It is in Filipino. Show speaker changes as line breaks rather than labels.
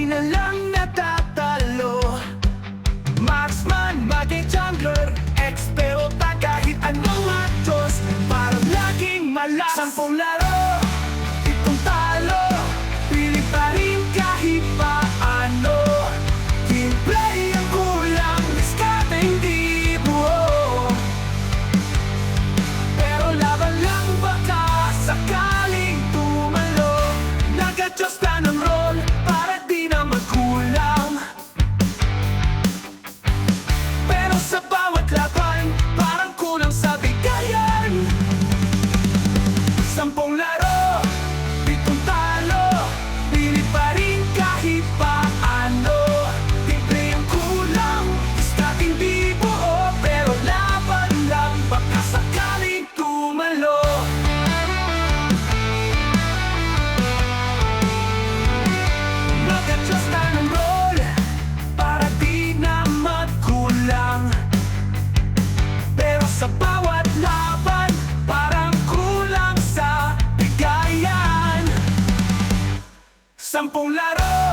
di na lang natatalo. Marksman, maging jungler, expert o kahit anong atos, para laging malas. 10 laro, 7 talo, pili pa rin kahit paano. Teamplay ang kulang, diskarte hindi buo. Pero laban lang baka sakaling tumalo. Nag-adjust na ng role para di na magkulang. Pero sa bawat laban, parang kulang sa bigayan. 10 laro, 7 talo, pili pa rin kahit paano. Timbre ang kulang, diskarte hindi buo. Pero laban lang baka sakaling tumalo. Nag-adjust na ng role para di na magkulang. Pero sa bawat laban, parang kulang sa bigayan. 10 laro,